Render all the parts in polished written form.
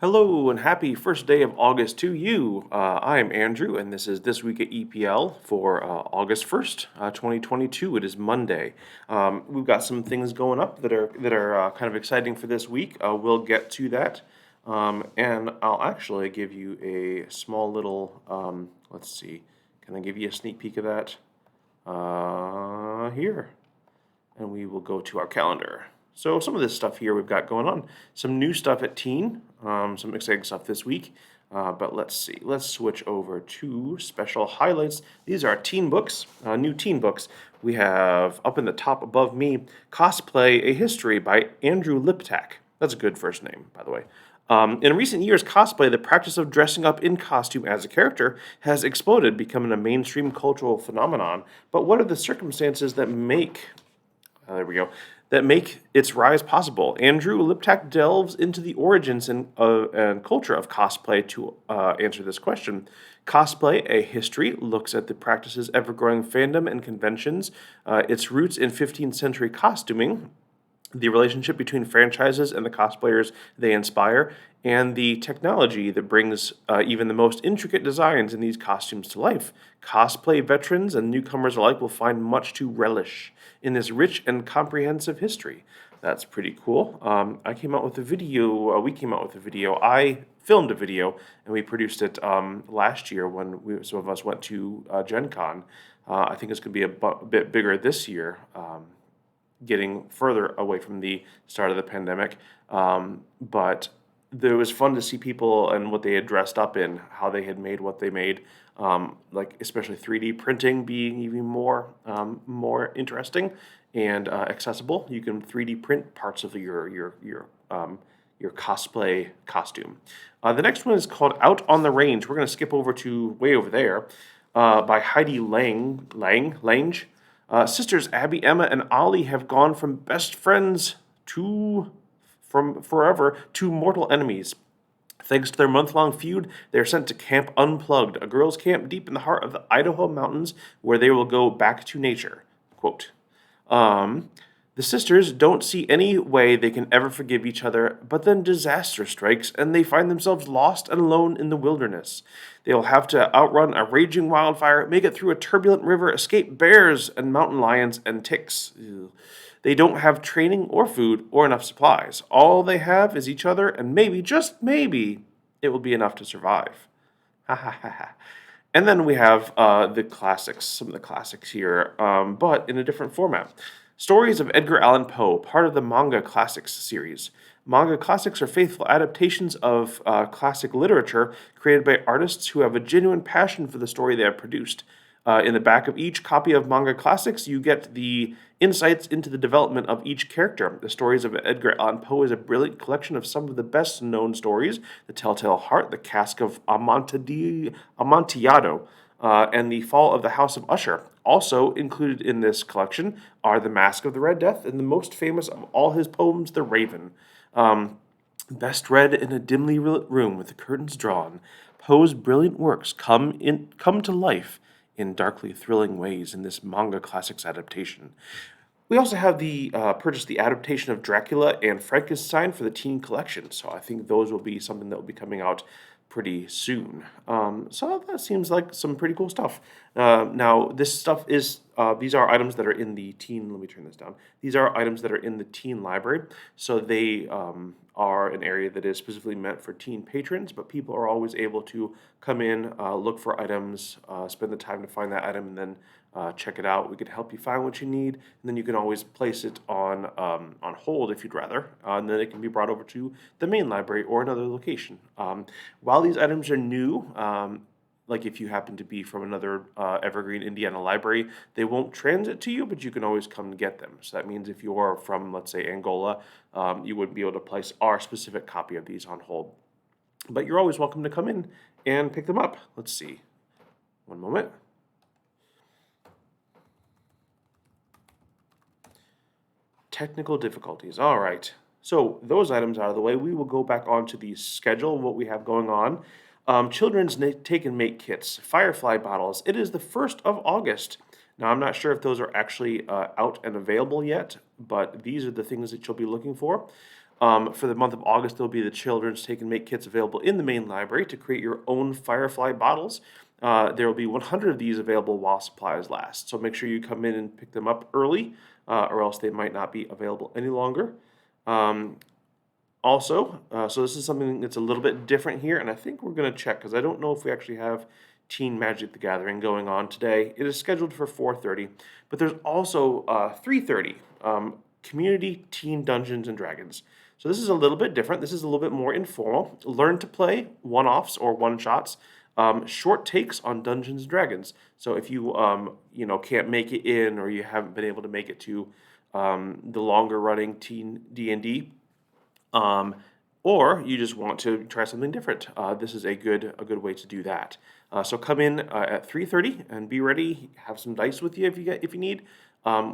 Hello and happy first day of August to you. I am Andrew, and this is This Week at EPL for August 1st, 2022. It is Monday. We've got some things going up that are kind of exciting for this week. We'll get to that. And I'll actually give you a small little, let's see, can I give you a sneak peek of that? Here. And we will go to our calendar. So some of this stuff here we've got going on. Some new stuff at Teen, some exciting stuff this week. But let's see. Let's switch over to special highlights. These are teen books, new teen books. We have up in the top above me, Cosplay: A History by Andrew Liptak. That's a good first name, by the way. In recent years, cosplay, the practice of dressing up in costume as a character, has exploded, becoming a mainstream cultural phenomenon. But what are the circumstances that make there we go. That make its rise possible. Andrew Liptak delves into the origins and culture of cosplay to answer this question. Cosplay: A History looks at the practice's ever-growing fandom and conventions, its roots in 15th century costuming, the relationship between franchises and the cosplayers they inspire, and the technology that brings even the most intricate designs in these costumes to life. Cosplay veterans and newcomers alike will find much to relish in this rich and comprehensive history. That's pretty cool. I came out with a video, we came out with a video. I filmed a video and we produced it last year when some of us went to Gen Con. I think it's going to be a bit bigger this year. Getting further away from the start of the pandemic. But it was fun to see people and what they had dressed up in, how they had made what they made, like especially 3D printing being even more interesting and accessible. You can 3D print parts of your cosplay costume. The next one is called Out on the Range. We're going to skip over to way over there by Heidi Lange. Sisters Abby, Emma, and Ollie have gone from best friends from forever to mortal enemies. Thanks to their month-long feud, they are sent to Camp Unplugged, a girls' camp deep in the heart of the Idaho mountains where they will go back to nature. Quote, the sisters don't see any way they can ever forgive each other, but then disaster strikes and they find themselves lost and alone in the wilderness. They will have to outrun a raging wildfire, make it through a turbulent river, escape bears and mountain lions and ticks. Ew. They don't have training or food or enough supplies. All they have is each other, and maybe, just maybe, it will be enough to survive. Ha ha ha ha. And then we have the classics, some of the classics here, but in a different format. Stories of Edgar Allan Poe, part of the Manga Classics series. Manga classics are faithful adaptations of classic literature created by artists who have a genuine passion for the story they have produced. In the back of each copy of Manga Classics, you get the insights into the development of each character. The Stories of Edgar Allan Poe is a brilliant collection of some of the best-known stories: The Telltale Heart, The Cask of Amontillado, and The Fall of the House of Usher. Also included in this collection are The Mask of the Red Death and the most famous of all his poems, The Raven. Best read in a dimly lit room with the curtains drawn, Poe's brilliant works come to life in darkly thrilling ways in this Manga Classics adaptation. We also have purchased the adaptation of Dracula and Frankenstein for the teen collection, so I think those will be something that will be coming out pretty soon. So that seems like some pretty cool stuff. Now, this stuff is, these are items that are in the teen, let me turn this down. These are items that are in the teen library, so they are an area that is specifically meant for teen patrons, but people are always able to come in, look for items, spend the time to find that item, and then check it out. We can help you find what you need, and then you can always place it on hold if you'd rather, and then it can be brought over to the main library or another location. While these items are new, like if you happen to be from another Evergreen, Indiana library, they won't transit to you, but you can always come and get them. So that means if you're from, let's say, Angola, you wouldn't be able to place our specific copy of these on hold. But you're always welcome to come in and pick them up. Let's see. One moment. Technical difficulties. All right. So those items out of the way, we will go back onto the schedule of what we have going on. Children's take and make kits, Firefly bottles. It is the 1st of August. Now, I'm not sure if those are actually out and available yet, but these are the things that you'll be looking for. For the month of August, there'll be the Children's Take and Make kits available in the main library to create your own Firefly bottles. There will be 100 of these available while supplies last. So make sure you come in and pick them up early, or else they might not be available any longer. So this is something that's a little bit different here, and I think we're going to check because I don't know if we actually have Teen Magic the Gathering going on today. It is scheduled for 4:30, but there's also 3:30 Community Teen Dungeons and Dragons. So this is a little bit different. This is a little bit more informal. Learn to play one-offs or one-shots, short takes on Dungeons and Dragons. So if you can't make it in, or you haven't been able to make it to the longer-running Teen D&D, or you just want to try something different, this is a good way to do that. So come in at 3:30 and be ready. Have some dice with you if you need.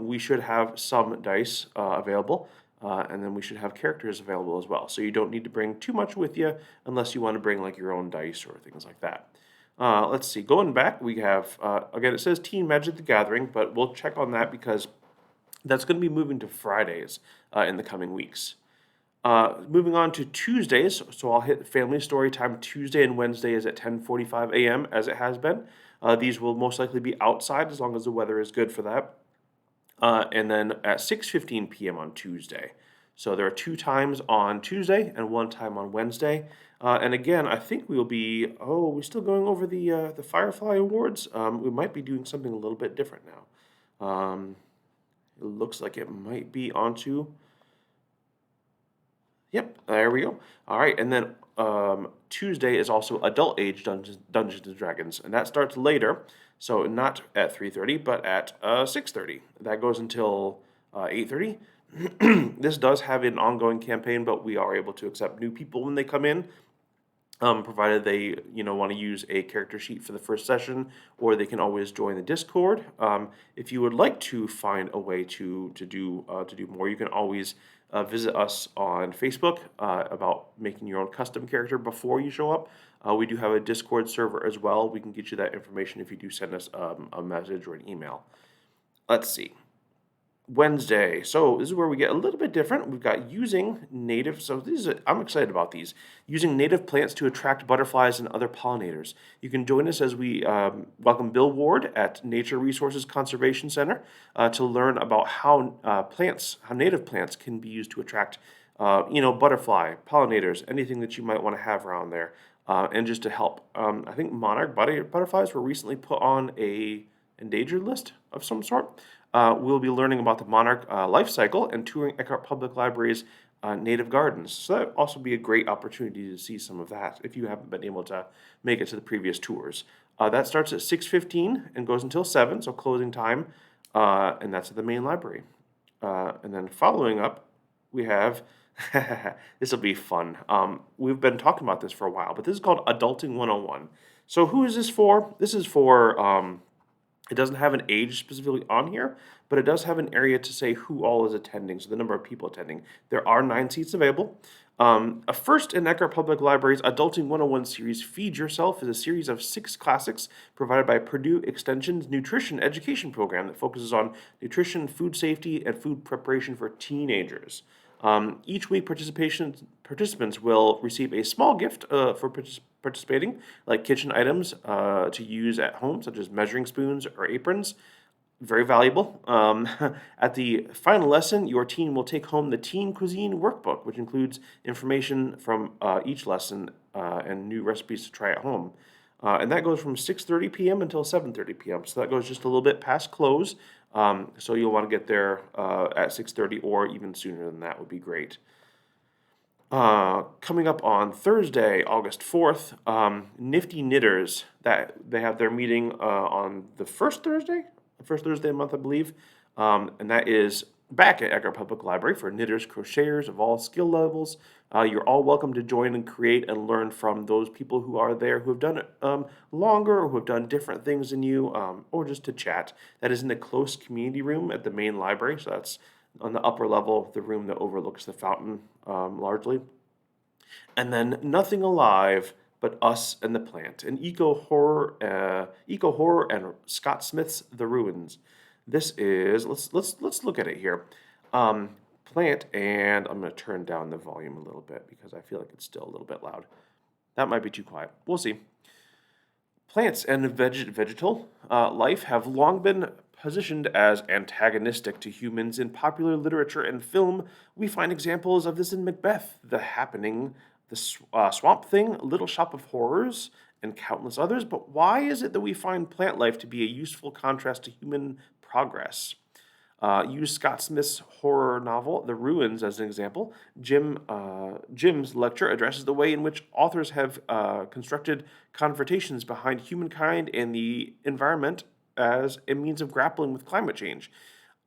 We should have some dice available, and then we should have characters available as well. So you don't need to bring too much with you unless you want to bring like your own dice or things like that. Let's see. Going back, we have again it says Teen Magic the Gathering, but we'll check on that because that's going to be moving to Fridays in the coming weeks. Moving on to Tuesdays, so I'll hit Family Story Time. Tuesday and Wednesday is at 10:45 a.m. as it has been. These will most likely be outside as long as the weather is good for that. And then at 6:15 p.m. on Tuesday. So there are 2 times on Tuesday and 1 time on Wednesday. And again, I think we'll be, we're still going over the Firefly Awards. We might be doing something a little bit different now. It looks like it might be onto... Yep, there we go. All right, and then Tuesday is also adult age Dungeons and Dragons, and that starts later, so not at 3:30, but at 6:30. That goes until 8:30. This does have an ongoing campaign, but we are able to accept new people when they come in, provided they want to use a character sheet for the first session, or they can always join the Discord. If you would like to find a way to do more, you can always visit us on Facebook about making your own custom character before you show up. We do have a Discord server as well. We can get you that information if you do send us a message or an email. Let's see. Wednesday. So this is where we get a little bit different. We've got using native. So I'm excited about these. Using native plants to attract butterflies and other pollinators. You can join us as we welcome Bill Ward at Nature Resources Conservation Center to learn about how native plants can be used to attract, butterfly, pollinators, anything that you might want to have around there, and just to help. I think monarch butterflies were recently put on a endangered list of some sort. We'll be learning about the monarch life cycle and touring Eckhart Public Library's native gardens. So that would also be a great opportunity to see some of that if you haven't been able to make it to the previous tours. That starts at 6:15 and goes until 7, so closing time, and that's at the main library. And then following up, we have, this will be fun. We've been talking about this for a while, but this is called Adulting 101. So who is this for? This is for... It doesn't have an age specifically on here, but it does have an area to say who all is attending, so the number of people attending. There are 9 seats available. A first in Eckhart Public Library's Adulting 101 series, Feed Yourself, is a series of 6 classics provided by Purdue Extension's nutrition education program that focuses on nutrition, food safety, and food preparation for teenagers. Each week, participants will receive a small gift for participating, like kitchen items to use at home, such as measuring spoons or aprons. Very valuable. At the final lesson, your teen will take home the Teen Cuisine Workbook, which includes information from each lesson and new recipes to try at home. And that goes from 6:30 p.m. until 7:30 p.m. So that goes just a little bit past close. So you'll want to get there at 6:30 or even sooner than that would be great. Coming up on Thursday, August 4th, Nifty Knitters, that they have their meeting on the first Thursday of the month, I believe. And that is back at Eckhart Public Library for knitters, crocheters of all skill levels. You're all welcome to join and create and learn from those people who are there who have done it longer or who have done different things than you, or just to chat. That is in the close community room at the main library, so that's on the upper level of the room that overlooks the fountain largely. And then Nothing Alive But Us and the Plant, an eco-horror and Scott Smith's The Ruins. This is, let's look at it here. plant, and I'm going to turn down the volume a little bit because I feel like it's still a little bit loud. That might be too quiet. We'll see. Plants and vegetal life have long been positioned as antagonistic to humans in popular literature and film. We find examples of this in Macbeth, The Happening, Swamp Thing, Little Shop of Horrors, and countless others. But why is it that we find plant life to be a useful contrast to human progress? Use Scott Smith's horror novel, The Ruins, as an example. Jim's lecture addresses the way in which authors have constructed confrontations behind humankind and the environment as a means of grappling with climate change.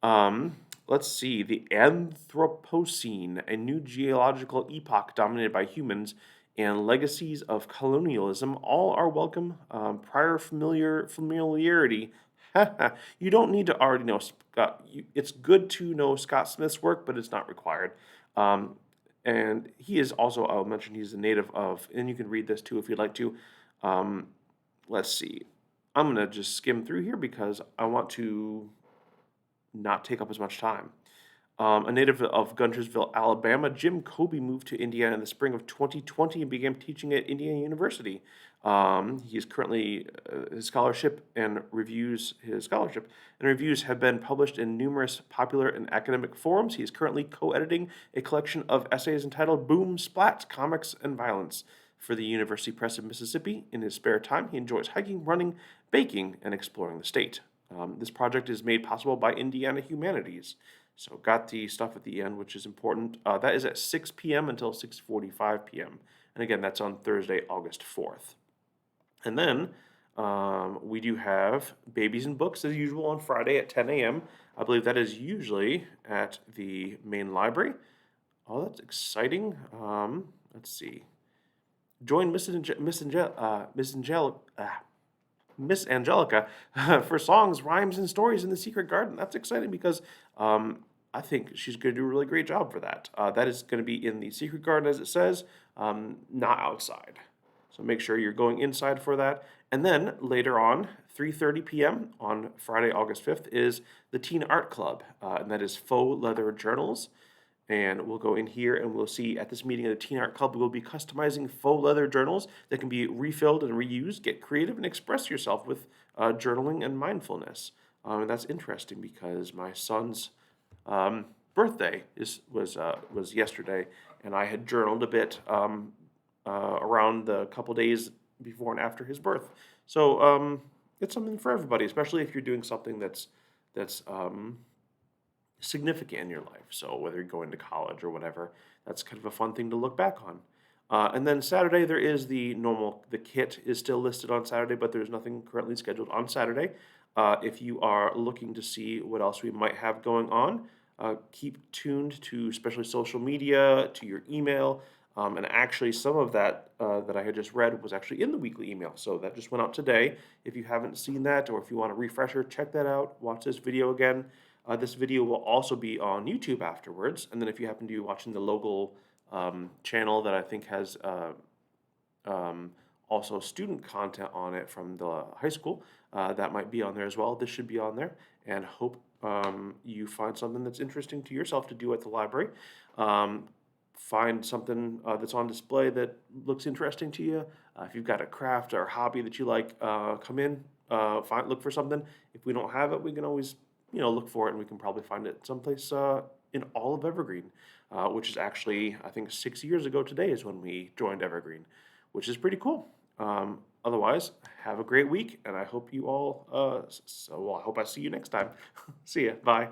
Let's see. The Anthropocene, a new geological epoch dominated by humans, and legacies of colonialism, all are welcome. Prior familiarity. You don't need to already know Scott. It's good to know Scott Smith's work, but it's not required. And he is also, I'll mention, he's a native of, and you can read this too if you'd like to. Let's see. I'm going to just skim through here because I want to not take up as much time. A native of Guntersville, Alabama, Jim Kobe moved to Indiana in the spring of 2020 and began teaching at Indiana University. He is currently his scholarship and reviews have been published in numerous popular and academic forums. He is currently co-editing a collection of essays entitled "Boom Splat: Comics and Violence" for the University Press of Mississippi. In his spare time, he enjoys hiking, running, baking, and exploring the state. This project is made possible by Indiana Humanities. So got the stuff at the end, which is important. That is at 6 p.m. until 6:45 p.m. And again, that's on Thursday, August 4th. And then we do have Babies and Books as usual on Friday at 10 a.m. I believe that is usually at the main library. Oh, that's exciting. Let's see. Join Miss Angelica for songs, rhymes, and stories in the secret garden. That's exciting because I think she's going to do a really great job for that. That is going to be in the secret garden, as it says, not outside. So make sure you're going inside for that. And then later on, 3:30 p.m. on Friday, August 5th, is the Teen Art Club, and that is faux leather journals. And we'll go in here and we'll see at this meeting of the Teen Art Club, we'll be customizing faux leather journals that can be refilled and reused. Get creative and express yourself with journaling and mindfulness. And that's interesting because my son's birthday was yesterday, and I had journaled a bit around the couple days before and after his birth. So it's something for everybody, especially if you're doing something that's significant in your life. So whether you're going to college or whatever, that's kind of a fun thing to look back on. And then Saturday, there is the kit is still listed on Saturday, but there's nothing currently scheduled on Saturday. If you are looking to see what else we might have going on, keep tuned to especially social media, to your email. And actually, some of that that I had just read was actually in the weekly email. So that just went out today. If you haven't seen that, or if you want a refresher, check that out. Watch this video again. This video will also be on YouTube afterwards. And then if you happen to be watching the local channel that I think has also student content on it from the high school, that might be on there as well. This should be on there. And hope you find something that's interesting to yourself to do at the library. Find something that's on display that looks interesting to you. If you've got a craft or hobby that you like, come in, look for something. If we don't have it, we can always look for it, and we can probably find it someplace in all of Evergreen, which is actually, I think 6 years ago today is when we joined Evergreen, which is pretty cool. Otherwise, have a great week, and I hope you all, I hope I see you next time. See ya. Bye.